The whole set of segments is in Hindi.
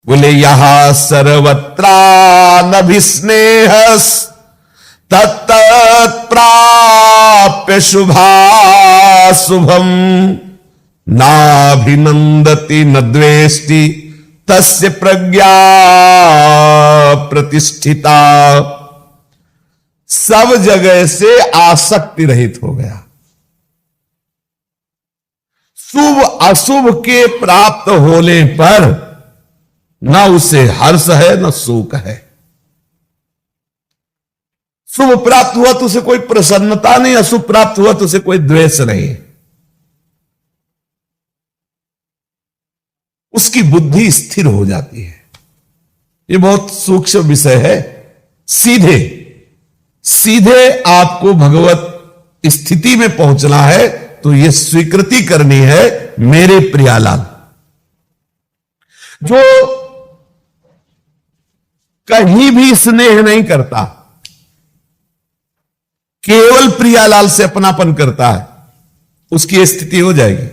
बोले यहां सर्वत्रा नभिस्नेहस तत्प्राप्य शुभाशुभम नाभिनंदति न द्वेष्टि तस्य प्रज्ञा प्रतिष्ठिता। सब जगह से आसक्ति रहित हो गया। शुभ अशुभ के प्राप्त होने पर ना उसे हर्ष है न शोक है। शुभ प्राप्त हुआ तो उसे कोई प्रसन्नता नहीं, अशुभ प्राप्त हुआ तो उसे कोई द्वेष नहीं। उसकी बुद्धि स्थिर हो जाती है। यह बहुत सूक्ष्म विषय है। सीधे सीधे आपको भगवत स्थिति में पहुंचना है तो यह स्वीकृति करनी है, मेरे प्रियालाल। जो कहीं भी स्नेह नहीं करता, केवल प्रियालाल से अपनापन करता है, उसकी स्थिति हो जाएगी।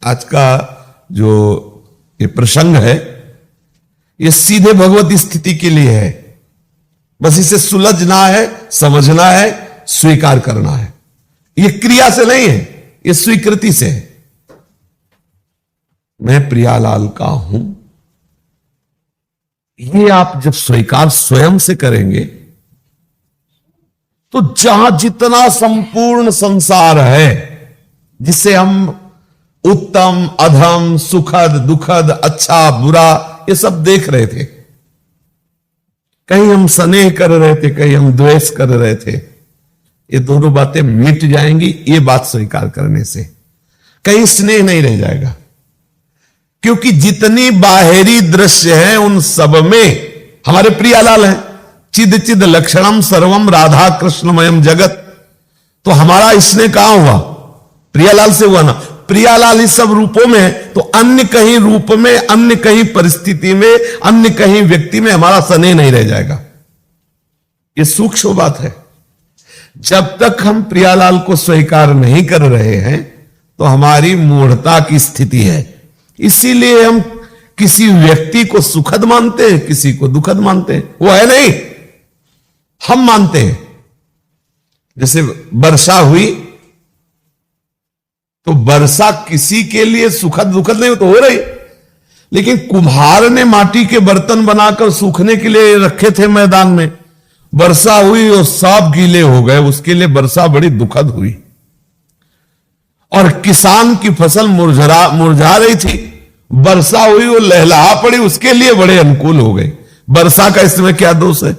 आज का जो ये प्रसंग है ये सीधे भगवत स्थिति के लिए है। बस इसे सुलझना है, समझना है, स्वीकार करना है। ये क्रिया से नहीं है, ये स्वीकृति से है। मैं प्रियालाल का हूं, ये आप जब स्वीकार स्वयं से करेंगे तो जहां जितना संपूर्ण संसार है, जिसे हम उत्तम अधम सुखद दुखद अच्छा बुरा ये सब देख रहे थे, कहीं हम स्नेह कर रहे थे, कहीं हम द्वेष कर रहे थे, ये दोनों बातें मिट जाएंगी। ये बात स्वीकार करने से कहीं स्नेह नहीं रह जाएगा। क्योंकि जितनी बाहरी दृश्य है उन सब में हमारे प्रियालाल हैं। चिद चिद लक्षणम सर्वम राधा कृष्णमयम जगत। तो हमारा स्नेह कहां हुआ? प्रियालाल से हुआ ना। प्रियालाल इस सब रूपों में है तो अन्य कहीं रूप में, अन्य कहीं परिस्थिति में, अन्य कहीं व्यक्ति में हमारा स्नेह नहीं रह जाएगा। यह सूक्ष्म बात है। जब तक हम प्रियालाल को स्वीकार नहीं कर रहे हैं तो हमारी मूढ़ता की स्थिति है। इसीलिए हम किसी व्यक्ति को सुखद मानते हैं, किसी को दुखद मानते हैं। वो है नहीं, हम मानते हैं। जैसे वर्षा हुई तो वर्षा किसी के लिए सुखद दुखद नहीं तो हो रही, लेकिन कुम्हार ने माटी के बर्तन बनाकर सूखने के लिए रखे थे मैदान में। वर्षा हुई और सब गीले हो गए, उसके लिए वर्षा बड़ी दुखद हुई। और किसान की फसल मुरझा रही थी, वर्षा हुई वो लहलहा पड़ी, उसके लिए बड़े अनुकूल हो गए। वर्षा का इसमें क्या दोष है?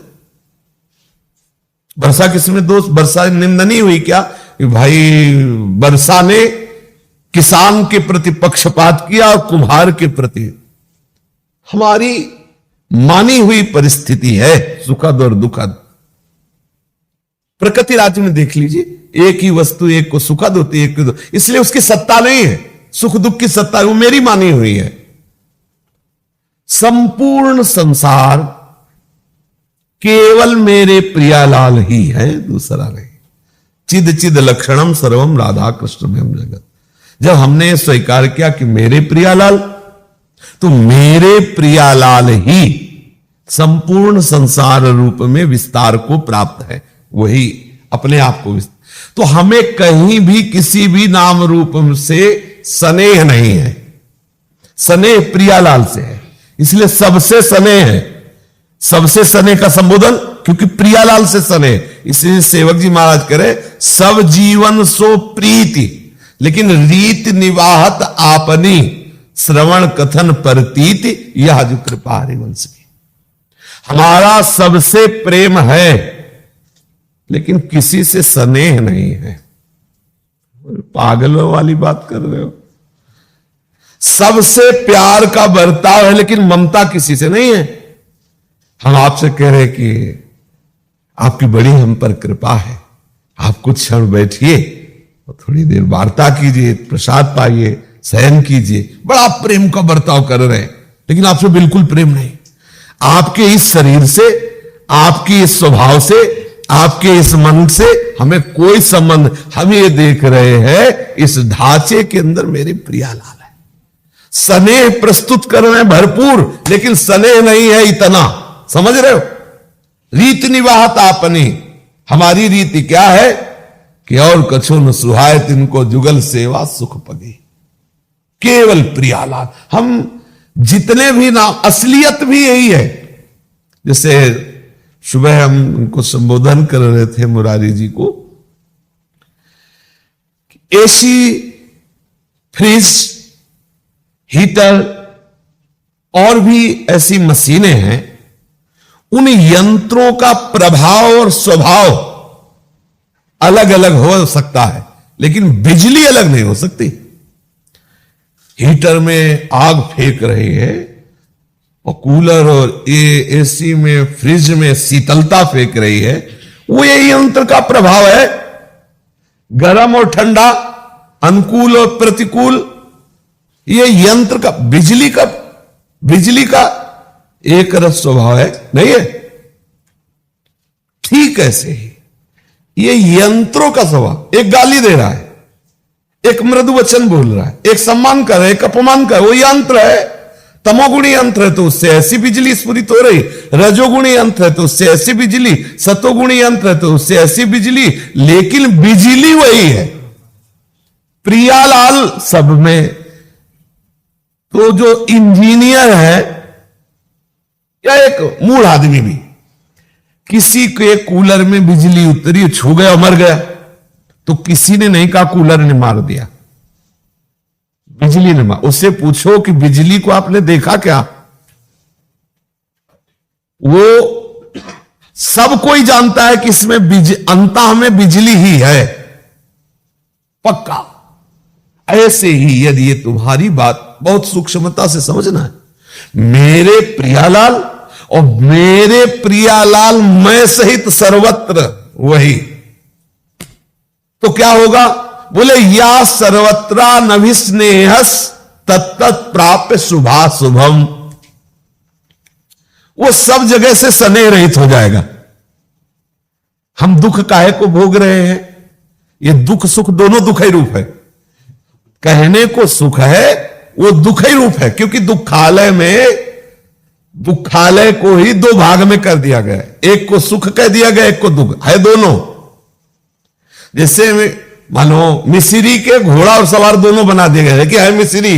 वर्षा किसमें दोष? वर्षा निंदनीय हुई क्या? भाई वर्षा ने किसान के प्रति पक्षपात किया और कुम्हार के प्रति। हमारी मानी हुई परिस्थिति है सुखद और दुखद। प्रकृति राज्य में देख लीजिए, एक ही वस्तु एक को सुखद होती है, एक को, इसलिए उसकी सत्ता नहीं है। सुख दुख की सत्ता वो मेरी मानी हुई है। संपूर्ण संसार केवल मेरे प्रियालाल ही है, दूसरा नहीं। चिद चिद लक्षणम सर्वम राधा कृष्णमयम जगत। जब हमने स्वीकार किया कि मेरे प्रियालाल, तो मेरे प्रियालाल ही संपूर्ण संसार रूप में विस्तार को प्राप्त है। वही अपने आप को तो हमें कहीं भी किसी भी नाम रूप से स्नेह नहीं है। स्नेह प्रियालाल से है, इसलिए सबसे स्नेह है। सबसे स्नेह का संबोधन, क्योंकि प्रियालाल से स्नेह। इसलिए सेवक जी महाराज कह रहे सब जीवन सो प्रीति, लेकिन रीत निवाहत आपनी श्रवण कथन परतीत यह जो कृपा हरिवंश की। हमारा सबसे प्रेम है लेकिन किसी से स्नेह नहीं है। पागलों वाली बात कर रहे हो। सबसे प्यार का बर्ताव है लेकिन ममता किसी से नहीं है। हम आपसे कह रहे कि आपकी बड़ी हम पर कृपा है, आप कुछ क्षण बैठिए और थोड़ी देर वार्ता कीजिए, प्रसाद पाइए, शयन कीजिए। बड़ा प्रेम का बर्ताव कर रहे हैं लेकिन आपसे बिल्कुल प्रेम नहीं। आपके इस शरीर से, आपकी इस स्वभाव से, आपके इस मन से हमें कोई संबंध। हम ये देख रहे हैं इस ढांचे के अंदर मेरे प्रियालाल है। स्नेह प्रस्तुत कर रहे हैं भरपूर, लेकिन स्नेह नहीं है इतना, समझ रहे हो? रीत निवाहत आपने, हमारी रीति क्या है कि और कछु न सुहाय तिनको जुगल सेवा सुख पगी, केवल प्रियालाल। हम जितने भी नाम, असलियत भी यही है। जैसे सुबह हम उनको संबोधन कर रहे थे मुरारी जी को, एसी, फ्रिज, हीटर और भी ऐसी मशीनें हैं, उन यंत्रों का प्रभाव और स्वभाव अलग अलग हो सकता है, लेकिन बिजली अलग नहीं हो सकती। हीटर में आग फेंक रही है और कूलर और एसी में, फ्रिज में शीतलता फेंक रही है, वो ये यंत्र का प्रभाव है। गर्म और ठंडा, अनुकूल और प्रतिकूल, ये यंत्र का, बिजली का एक रस स्वभाव है, नहीं है? ठीक ऐसे ही ये यंत्रों का स्वभाव, एक गाली दे रहा है, एक मृदु वचन बोल रहा है, एक सम्मान कर रहा है, एक अपमान कर, वो यंत्र है। तमोगुणी यंत्र है तो उससे ऐसी बिजली स्फुरित हो रही, रजोगुणी यंत्र है तो उससे ऐसी बिजली, सतोगुणी यंत्र है तो उससे ऐसी बिजली, लेकिन बिजली वही है। प्रियालाल सब में, तो जो इंजीनियर है या एक मूल आदमी भी, किसी के कूलर में बिजली उतरी, छू गया, मर गया, तो किसी ने नहीं कहा कूलर ने मार दिया, बिजली ने मार। उससे पूछो कि बिजली को आपने देखा क्या? वो सब कोई जानता है कि इसमें अंतः में बिजली ही है, पक्का। ऐसे ही यदि ये तुम्हारी बात बहुत सूक्ष्मता से समझना है, मेरे प्रियालाल और मेरे प्रियालाल मैं सहित सर्वत्र वही, तो क्या होगा? बोले या सर्वत्रा नभिस्नेहस तत्तत् प्राप्य शुभा शुभम, वो सब जगह से स्नेह रहित हो जाएगा। हम दुख काहे को भोग रहे हैं? ये दुख सुख दोनों दुखी रूप है। कहने को सुख है, वो दुखी रूप है, क्योंकि दुखालय में, दुखालय को ही दो भाग में कर दिया गया है, एक को सुख कह दिया गया, एक को दुख है, दोनों। जैसे मानो मिस्री के घोड़ा और सवार दोनों बना दिए गए कि है मिस्री,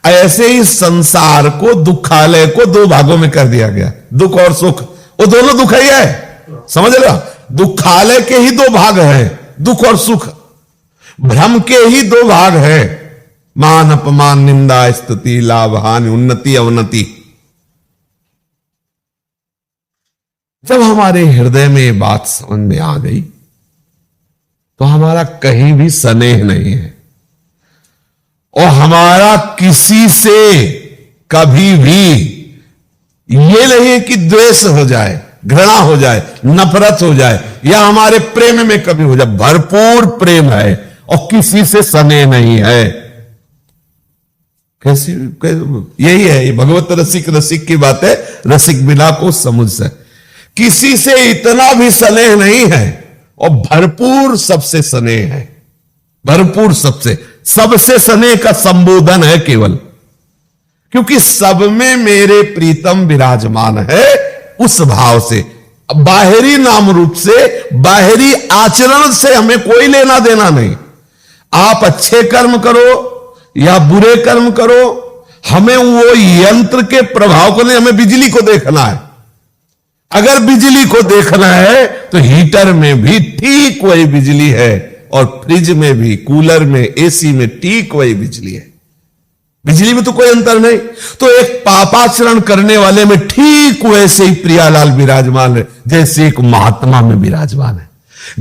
ऐसे ही संसार को, दुखालय को दो भागों में कर दिया गया, दुख और सुख, वो दोनों दुख ही है, समझ लो? दुखालय के ही दो भाग हैं, दुख और सुख। भ्रम के ही दो भाग है, मान अपमान, निंदा स्तुति, लाभ हानि, उन्नति अवनति। जब हमारे हृदय में ये बात समझ में आ गई तो हमारा कहीं भी स्नेह नहीं है, और हमारा किसी से कभी भी ये नहीं कि द्वेष हो जाए, घृणा हो जाए, नफरत हो जाए, या हमारे प्रेम में कभी हो जाए। भरपूर प्रेम है और किसी से स्नेह नहीं है। कैसी, यही है ये भगवत रसिक, रसिक की बात है, रसिक बिना को समुझ से। किसी से इतना भी स्नेह नहीं है और भरपूर सबसे स्नेह है, भरपूर सबसे स्नेह का संबोधन है केवल, क्योंकि सब में मेरे प्रीतम विराजमान है। उस भाव से, बाहरी नाम रूप से, बाहरी आचरण से हमें कोई लेना देना नहीं। आप अच्छे कर्म करो या बुरे कर्म करो, हमें वो यंत्र के प्रभाव को नहीं, हमें बिजली को देखना है। अगर बिजली को देखना है तो हीटर में भी ठीक वही बिजली है, और फ्रिज में भी, कूलर में, एसी में ठीक वही बिजली है। बिजली में तो कोई अंतर नहीं। तो एक पापाचरण करने वाले में ठीक वैसे ही प्रियालाल विराजमान है जैसे एक महात्मा में विराजमान है।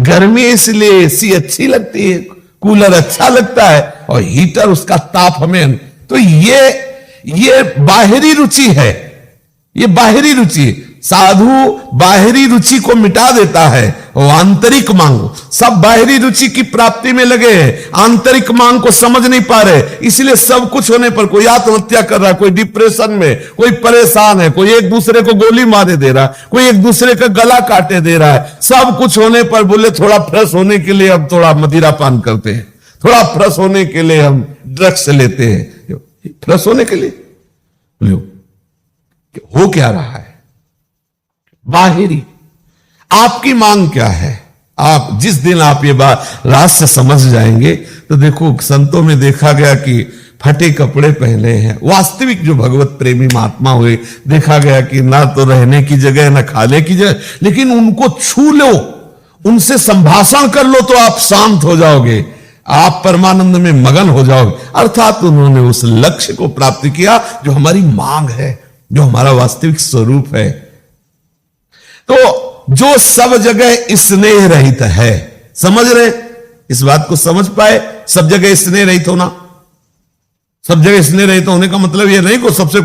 गर्मी इसलिए एसी अच्छी लगती है, कूलर अच्छा लगता है, और हीटर उसका ताप हमें, तो ये बाहरी रुचि है, ये बाहरी रुचि। साधु बाहरी रुचि को मिटा देता है और आंतरिक मांग, सब बाहरी रुचि की प्राप्ति में लगे हैं, आंतरिक मांग को समझ नहीं पा रहे। इसलिए सब कुछ होने पर कोई आत्महत्या कर रहा है, कोई डिप्रेशन में, कोई परेशान है, कोई एक दूसरे को गोली मारे दे रहा है, कोई एक दूसरे का गला काटे दे रहा है। सब कुछ होने पर बोले थोड़ा फ्रेश होने के लिए हम थोड़ा मदिरा पान करते हैं, थोड़ा फ्रेश होने के लिए हम ड्रग्स लेते हैं। फ्रेश होने के लिए। लो, हो क्या रहा है? बाहरी आपकी मांग क्या है? आप जिस दिन आप ये बात रहस्य समझ जाएंगे तो देखो, संतों में देखा गया कि फटे कपड़े पहने हैं। वास्तविक जो भगवत प्रेमी महात्मा हुए, देखा गया कि ना तो रहने की जगह ना खाने की जगह, लेकिन उनको छू लो, उनसे संभाषण कर लो तो आप शांत हो जाओगे, आप परमानंद में मगन हो जाओगे। अर्थात उन्होंने उस लक्ष्य को प्राप्त किया जो हमारी मांग है, जो हमारा वास्तविक स्वरूप है। तो जो सब जगह स्नेह रहित है, समझ रहे इस बात को? समझ पाए? सब जगह स्नेह रहित होना, सब जगह स्नेह रहित होने का मतलब यह नहीं को सबसे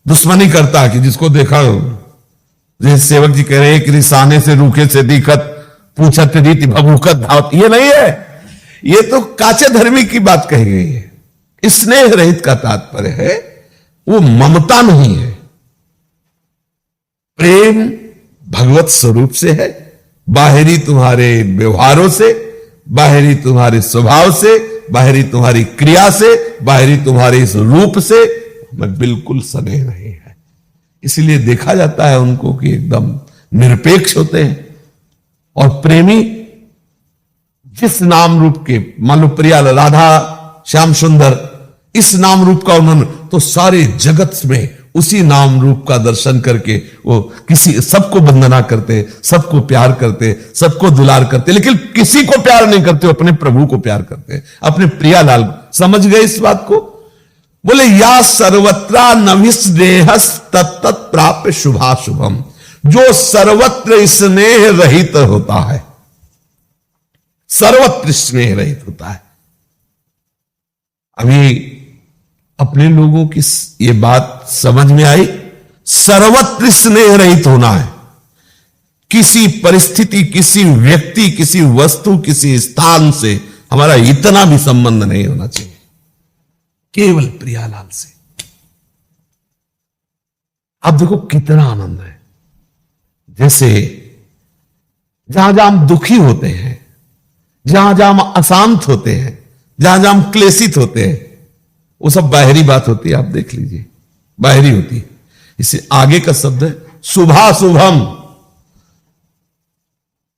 दुश्मनी करता है कि जिसको देखा, जैसे सेवक जी कह रहे हैं, एक रिसाने से रूखे से दिखत पूछत रीति भभूकत धावत, ये नहीं है। ये तो काचे धर्मी की बात कही गई है। स्नेह रहित का तात्पर्य है वो ममता नहीं है, प्रेम भगवत स्वरूप से है। बाहरी तुम्हारे व्यवहारों से, बाहरी तुम्हारे स्वभाव से, बाहरी तुम्हारी क्रिया से, बाहरी तुम्हारे इस रूप से मैं बिल्कुल स्नेह नहीं है। इसलिए देखा जाता है उनको कि एकदम निरपेक्ष होते हैं। और प्रेमी जिस नाम रूप के, मान लो प्रिया राधा श्याम सुंदर, इस नाम रूप का उन्होंने, तो सारे जगत में उसी नाम रूप का दर्शन करके वो सबको वंदना करते, सबको प्यार करते, सबको दुलार करते, लेकिन किसी को प्यार नहीं करते, अपने प्रभु को प्यार करते, अपने प्रियालाल। समझ गए इस बात को? बोले या सर्वत्रा नभिस्नेहस तत्त प्राप्य शुभाशुभम, जो सर्वत्र स्नेह रहित होता है, सर्वत्र स्नेह रहित होता है। अभी अपने लोगों की ये बात समझ में आई? सर्वत्र स्नेह रहित होना है। किसी परिस्थिति, किसी व्यक्ति, किसी वस्तु, किसी स्थान से हमारा इतना भी संबंध नहीं होना चाहिए, केवल प्रियालाल से। अब देखो कितना आनंद है। जैसे जहां जहां हम दुखी होते हैं, जहां जहां हम अशांत होते हैं, जहां जहां हम क्लेशित होते हैं, वो सब बाहरी बात होती है। आप देख लीजिए, बाहरी होती है। इसे आगे का शब्द है शुभाशुभम।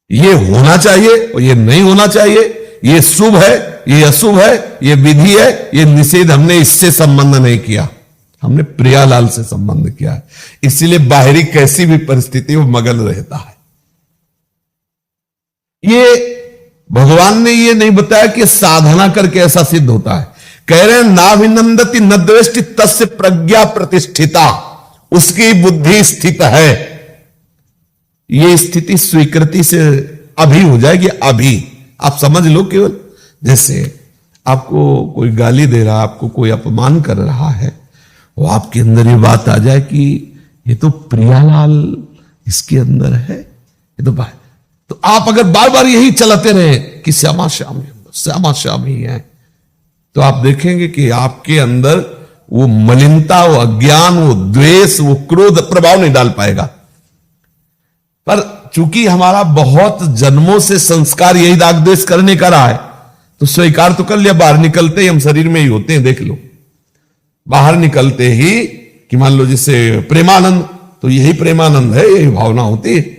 ये होना चाहिए और ये नहीं होना चाहिए, ये शुभ है, ये अशुभ है, ये विधि है, ये निषेध। हमने इससे संबंध नहीं किया, हमने प्रियालाल से संबंध किया है। इसीलिए बाहरी कैसी भी परिस्थिति वो मगन रहता है। ये भगवान ने ये नहीं बताया कि साधना करके ऐसा सिद्ध होता है। कह रहे हैं नाभिनंदति न द्वेष्टि तस्य प्रज्ञा प्रतिष्ठिता, उसकी बुद्धि स्थित है। ये स्थिति स्वीकृति से अभी हो जाएगी। अभी आप समझ लो, केवल जैसे आपको कोई गाली दे रहा, आपको कोई अपमान कर रहा है, वो आपके अंदर ये बात आ जाए कि ये तो प्रियालाल इसके अंदर है, ये तो आप अगर बार बार यही चलाते रहे कि श्यामा श्याम श्यामा श्याम ही है, तो आप देखेंगे कि आपके अंदर वो मलिनता, वो अज्ञान, वो द्वेष, वो क्रोध प्रभाव नहीं डाल पाएगा। पर चूंकि हमारा बहुत जन्मों से संस्कार यही राग द्वेष करने का रहा है, तो स्वीकार तो कर लिया। बाहर निकलते ही हम शरीर में ही होते हैं। देख लो, बाहर निकलते ही कि मान लो जैसे प्रेमानंद, तो यही प्रेमानंद है, यही भावना होती है।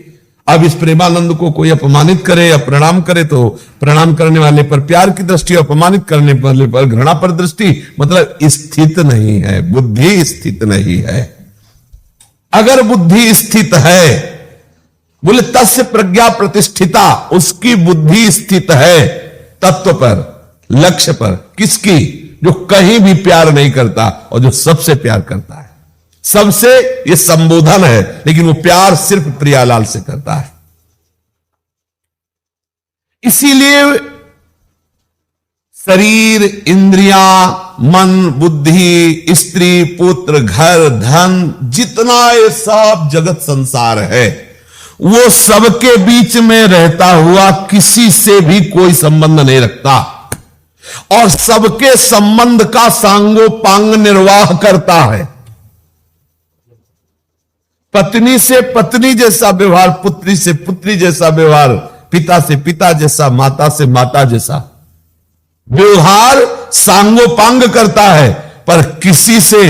अब इस प्रेमानंद को कोई अपमानित करे या प्रणाम करे, तो प्रणाम करने वाले पर प्यार की दृष्टि, अपमानित करने वाले पर घृणा पर दृष्टि। मतलब स्थित नहीं है, बुद्धि स्थित नहीं है। अगर बुद्धि स्थित है, बोले तस्य प्रज्ञा प्रतिष्ठिता, उसकी बुद्धि स्थित है तत्व पर, लक्ष्य पर। किसकी? जो कहीं भी प्यार नहीं करता और जो सबसे प्यार करता है। सबसे ये संबोधन है, लेकिन वो प्यार सिर्फ प्रियालाल से करता है। इसीलिए शरीर, इंद्रियां, मन, बुद्धि, स्त्री, पुत्र, घर, धन, जितना ये सब जगत संसार है, वो सबके बीच में रहता हुआ किसी से भी कोई संबंध नहीं रखता और सबके संबंध का सांगोपांग निर्वाह करता है। पत्नी से पत्नी जैसा व्यवहार, पुत्री से पुत्री जैसा व्यवहार, पिता से पिता जैसा, माता से माता जैसा व्यवहार सांगोपांग करता है। पर किसी से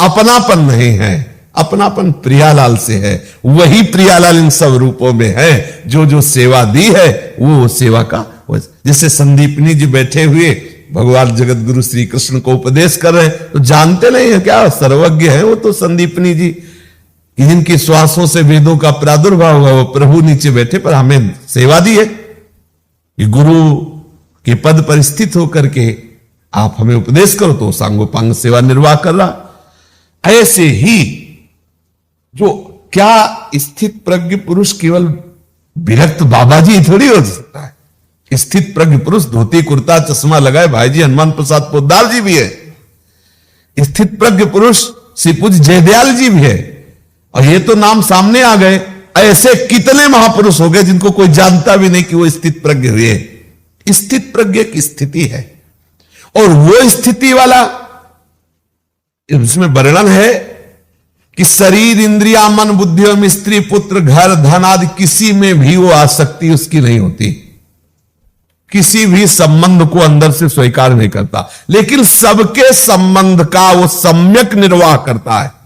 अपनापन नहीं है, अपनापन प्रियालाल से है। वही प्रियालाल इन सब रूपों में है। जो जो सेवा दी है वो सेवा का, जैसे संदीपनी जी बैठे हुए भगवान जगत गुरु श्री कृष्ण को उपदेश कर रहे हैं, तो जानते नहीं है क्या, सर्वज्ञ है वो तो संदीपनी जी, जिनकी श्वासों से वेदों का प्रादुर्भाव हुआ, वो प्रभु नीचे बैठे पर हमें सेवा दी है। ये गुरु के पद पर स्थित होकर के आप हमें उपदेश करो, तो सांगोपांग सेवा निर्वाह कर रहा। ऐसे ही जो क्या स्थित प्रज्ञ पुरुष केवल विरक्त बाबा जी थोड़ी हो सकता है। स्थित प्रज्ञ पुरुष धोती कुर्ता चश्मा लगाए भाई जी हनुमान प्रसाद पोद्दार जी भी है। स्थित प्रज्ञ पुरुष श्री पूज्य जयदयाल जी भी है। और ये तो नाम सामने आ गए, ऐसे कितने महापुरुष हो गए जिनको कोई जानता भी नहीं कि वो स्थित प्रज्ञ हुए। स्थित प्रज्ञ की स्थिति है, और वो स्थिति वाला इसमें वर्णन है कि शरीर इंद्रिया मन बुद्धि और स्त्री पुत्र घर धन आदि किसी में भी वो आसक्ति उसकी नहीं होती, किसी भी संबंध को अंदर से स्वीकार नहीं करता, लेकिन सबके संबंध का वो सम्यक निर्वाह करता है।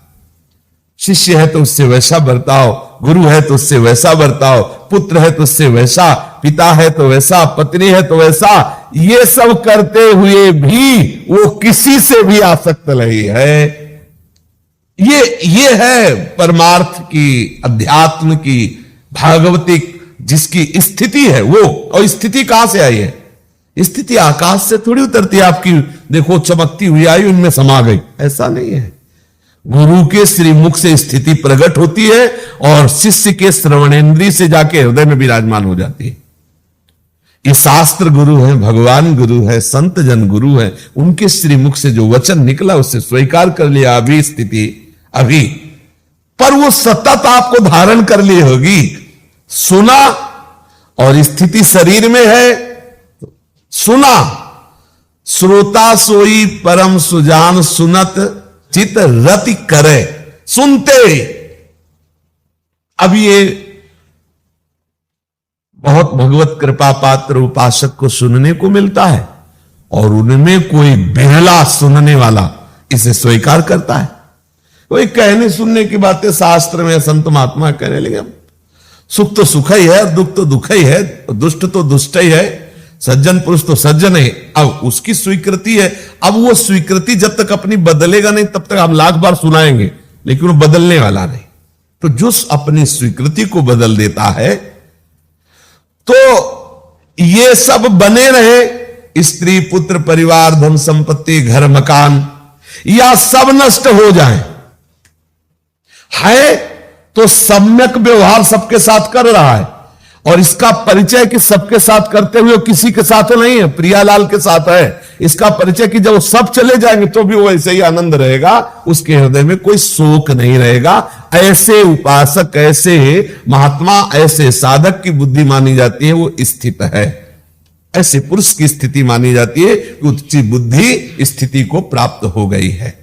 शिष्य है तो उससे वैसा बर्ताव, गुरु है तो उससे वैसा बर्ताव, पुत्र है तो उससे वैसा, पिता है तो वैसा, पत्नी है तो वैसा। ये सब करते हुए भी वो किसी से भी आसक्त नहीं है। ये है परमार्थ की, अध्यात्म की, भागवतिक जिसकी स्थिति है वो। और स्थिति कहां से आई है? स्थिति आकाश से थोड़ी उतरती है आपकी, देखो चमकती हुई आई इनमें समा गई, ऐसा नहीं है। गुरु के श्रीमुख से स्थिति प्रकट होती है और शिष्य के श्रवणेन्द्रिय से जाके हृदय में विराजमान हो जाती है। ये शास्त्र गुरु है, भगवान गुरु है, संत जन गुरु है, उनके श्रीमुख से जो वचन निकला उससे स्वीकार कर लिया। अभी स्थिति अभी, पर वो सतत आपको धारण कर ली होगी। सुना और स्थिति शरीर में है, सुना श्रोता सोई परम सुजान सुनत चित रति करे, सुनते। अब ये बहुत भगवत कृपा पात्र उपासक को सुनने को मिलता है, और उनमें कोई बिरला सुनने वाला इसे स्वीकार करता है। कोई कहने सुनने की बातें शास्त्र में संत महात्मा कहने लगे, सुख तो सुख ही है, दुख तो दुख ही है, दुष्ट तो दुष्ट ही है, सज्जन पुरुष तो सज्जन है। अब उसकी स्वीकृति है। अब वो स्वीकृति जब तक अपनी बदलेगा नहीं तब तक हम लाख बार सुनाएंगे, लेकिन वो बदलने वाला नहीं। तो जो अपनी स्वीकृति को बदल देता है, तो ये सब बने रहे, स्त्री पुत्र परिवार धन संपत्ति घर मकान, या सब नष्ट हो जाए, है तो सम्यक व्यवहार सबके साथ कर रहा है। और इसका परिचय कि सबके साथ करते हुए किसी के साथ नहीं है, प्रियालाल के साथ है। इसका परिचय कि जब सब चले जाएंगे तो भी वो ऐसे ही आनंद रहेगा, उसके हृदय में कोई शोक नहीं रहेगा। ऐसे उपासक, ऐसे महात्मा, ऐसे साधक की बुद्धि मानी जाती है वो स्थित है। ऐसे पुरुष की स्थिति मानी जाती है कि उसकी बुद्धि स्थिति को प्राप्त हो गई है।